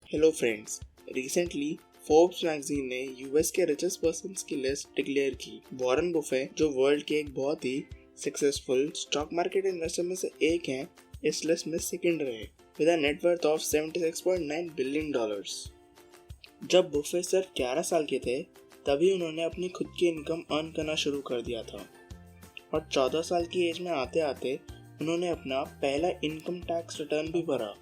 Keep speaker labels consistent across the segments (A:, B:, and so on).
A: Hello friends, recently Forbes magazine ने US के richest persons की लिस्ट डिक्लेयर की। वॉरेन बफे, जो वर्ल्ड के एक बहुत ही सक्सेसफुल स्टॉक मार्केट इन्वेस्टर में से एक हैं, इस लिस्ट में सेकंड रहे with a net worth of $76.9 billion. जब बफे सिर्फ 11 साल के थे तभी उन्होंने अपनी खुद की इनकम अर्न करना शुरू कर दिया था और 14 साल की एज में आते आते उन्होंने अपना पहला इनकम टैक्स रिटर्न भी भरा।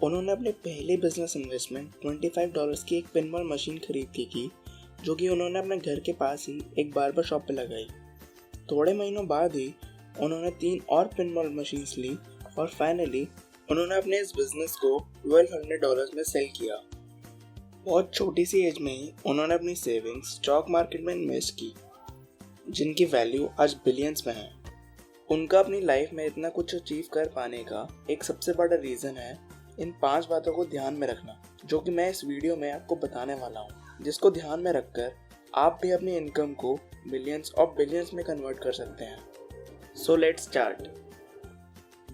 A: उन्होंने अपने पहले बिजनेस इन्वेस्टमेंट $25 की एक पिनबॉल मशीन खरीद के की, जो कि उन्होंने अपने घर के पास ही एक बार्बर शॉप पे लगाई। थोड़े महीनों बाद ही उन्होंने 3 और पिनबॉल मशीन्स ली और फाइनली उन्होंने अपने इस बिजनेस को $1200 में सेल किया। बहुत छोटी सी एज में ही उन्होंने अपनी सेविंग्स स्टॉक मार्केट में इन्वेस्ट की, जिनकी वैल्यू आज बिलियंस में है। उनका अपनी लाइफ में इतना कुछ अचीव कर पाने का एक सबसे बड़ा रीज़न है इन 5 बातों को ध्यान में रखना, जो कि मैं इस वीडियो में आपको बताने वाला हूँ, जिसको ध्यान में रखकर आप भी अपनी इनकम को मिलियंस और बिलियंस में कन्वर्ट कर सकते हैं। So let's start.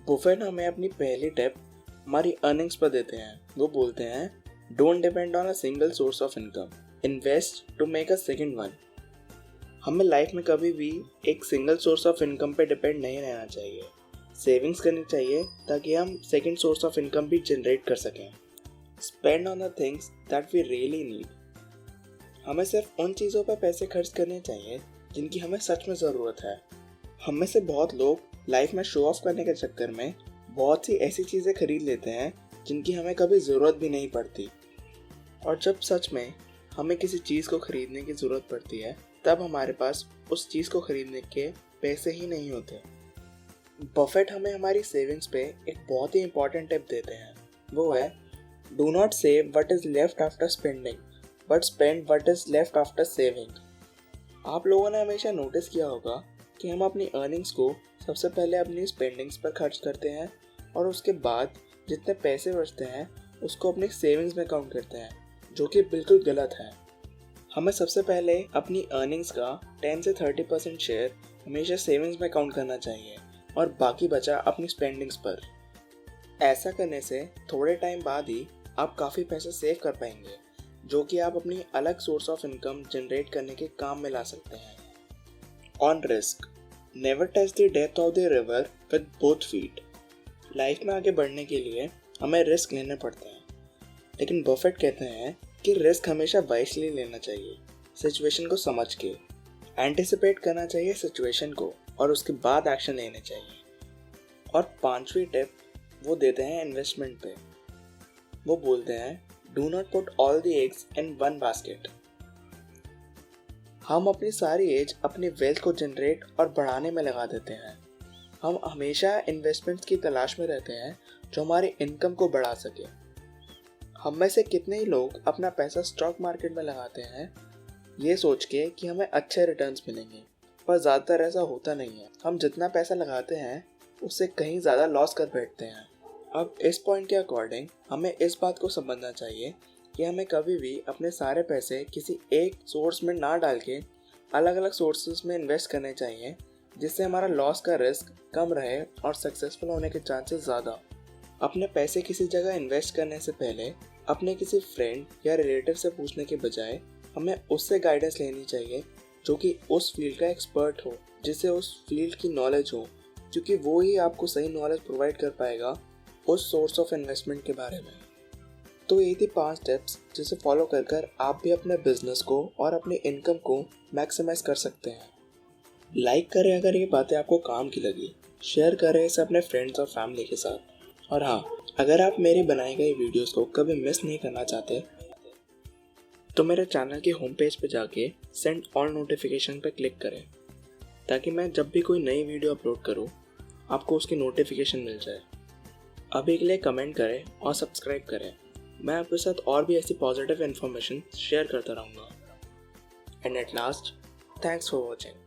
A: बुफेट हमें अपनी पहली टिप हमारी अर्निंग्स पर देते हैं। वो बोलते हैं, don't depend on a single source of income, invest to make a second one. हमें लाइफ में कभी भी एक सिंगल सोर्स ऑफ इनकम पे डिपेंड नहीं रहना चाहिए। सेविंग्स करनी चाहिए ताकि हम सेकंड सोर्स ऑफ इनकम भी जनरेट कर सकें। Spend on the things that we really need. हमें सिर्फ उन चीज़ों पर पैसे खर्च करने चाहिए जिनकी हमें सच में ज़रूरत है। हम में से बहुत लोग लाइफ में शो ऑफ करने के चक्कर में बहुत सी ऐसी चीज़ें खरीद लेते हैं जिनकी हमें कभी ज़रूरत भी नहीं पड़ती, और जब सच में हमें किसी चीज़ को खरीदने की ज़रूरत पड़ती है तब हमारे पास उस चीज़ को खरीदने के पैसे ही नहीं होते। बफेट हमें हमारी सेविंग्स पे एक बहुत ही इंपॉर्टेंट टिप देते हैं। वो है, do not save what is left after spending but spend what is left after saving. आप लोगों ने हमेशा नोटिस किया होगा कि हम अपनी अर्निंग्स को सबसे पहले अपनी स्पेंडिंग्स पर खर्च करते हैं और उसके बाद जितने पैसे बचते हैं उसको अपनी सेविंग्स में काउंट करते हैं, जो कि बिल्कुल गलत है। हमें सबसे पहले अपनी अर्निंग्स का 10 से 30% शेयर हमेशा सेविंग्स में काउंट करना चाहिए और बाकी बचा अपनी स्पेंडिंग्स पर। ऐसा करने से थोड़े टाइम बाद ही आप काफ़ी पैसे सेव कर पाएंगे, जो कि आप अपनी अलग सोर्स ऑफ इनकम जनरेट करने के काम में ला सकते हैं। On risk, never touch the depth of the river with both feet. Life में आगे बढ़ने के लिए हमें रिस्क लेने पड़ते हैं, लेकिन बफेट कहते हैं कि रिस्क हमेशा वाइसली लेना चाहिए, सिचुएशन को समझ के। एंटिसिपेट करना चाहिए सिचुएशन को और उसके बाद एक्शन लेने चाहिए। और 5वीं टिप वो देते हैं इन्वेस्टमेंट पे। वो बोलते हैं, do not put all the eggs in one basket. हम अपनी सारी एज अपनी वेल्थ को जनरेट और बढ़ाने में लगा देते हैं। हम हमेशा इन्वेस्टमेंट्स की तलाश में रहते हैं जो हमारी इनकम को बढ़ा सके। हम में से कितने ही लोग अपना पैसा स्टॉक मार्केट में लगाते हैं ये सोच के कि हमें अच्छे रिटर्न्स मिलेंगे, पर ज़्यादातर ऐसा होता नहीं है। हम जितना पैसा लगाते हैं उससे कहीं ज़्यादा लॉस कर बैठते हैं। अब इस पॉइंट के अकॉर्डिंग हमें इस बात को समझना चाहिए कि हमें कभी भी अपने सारे पैसे किसी एक सोर्स में ना डाल के अलग अलग सोर्सेज में इन्वेस्ट करने चाहिए, जिससे हमारा लॉस का रिस्क कम रहे और सक्सेसफुल होने के चांसेस ज़्यादा। अपने पैसे किसी जगह इन्वेस्ट करने से पहले अपने किसी फ्रेंड या रिलेटिव से पूछने के बजाय हमें उससे गाइडेंस लेनी चाहिए जो कि उस फील्ड का एक्सपर्ट हो, जिससे उस फील्ड की नॉलेज हो, क्योंकि वो ही आपको सही नॉलेज प्रोवाइड कर पाएगा उस सोर्स ऑफ इन्वेस्टमेंट के बारे में। तो ये थी 5 टिप्स जिसे फॉलो कर आप भी अपने बिजनेस को और अपनी इनकम को मैक्सिमाइज कर सकते हैं। लाइक करें अगर ये बातें आपको काम की लगी, शेयर करें इसे अपने फ्रेंड्स और फैमिली के साथ। और हाँ, अगर आप मेरी बनाई गई वीडियोस को कभी मिस नहीं करना चाहते तो मेरे चैनल के होम पेज पे जाके सेंड ऑल नोटिफिकेशन पे क्लिक करें, ताकि मैं जब भी कोई नई वीडियो अपलोड करूँ आपको उसकी नोटिफिकेशन मिल जाए। अभी के लिए कमेंट करें और सब्सक्राइब करें। मैं आपके साथ और भी ऐसी पॉजिटिव इन्फॉर्मेशन शेयर करता रहूँगा। And at last, thanks for watching.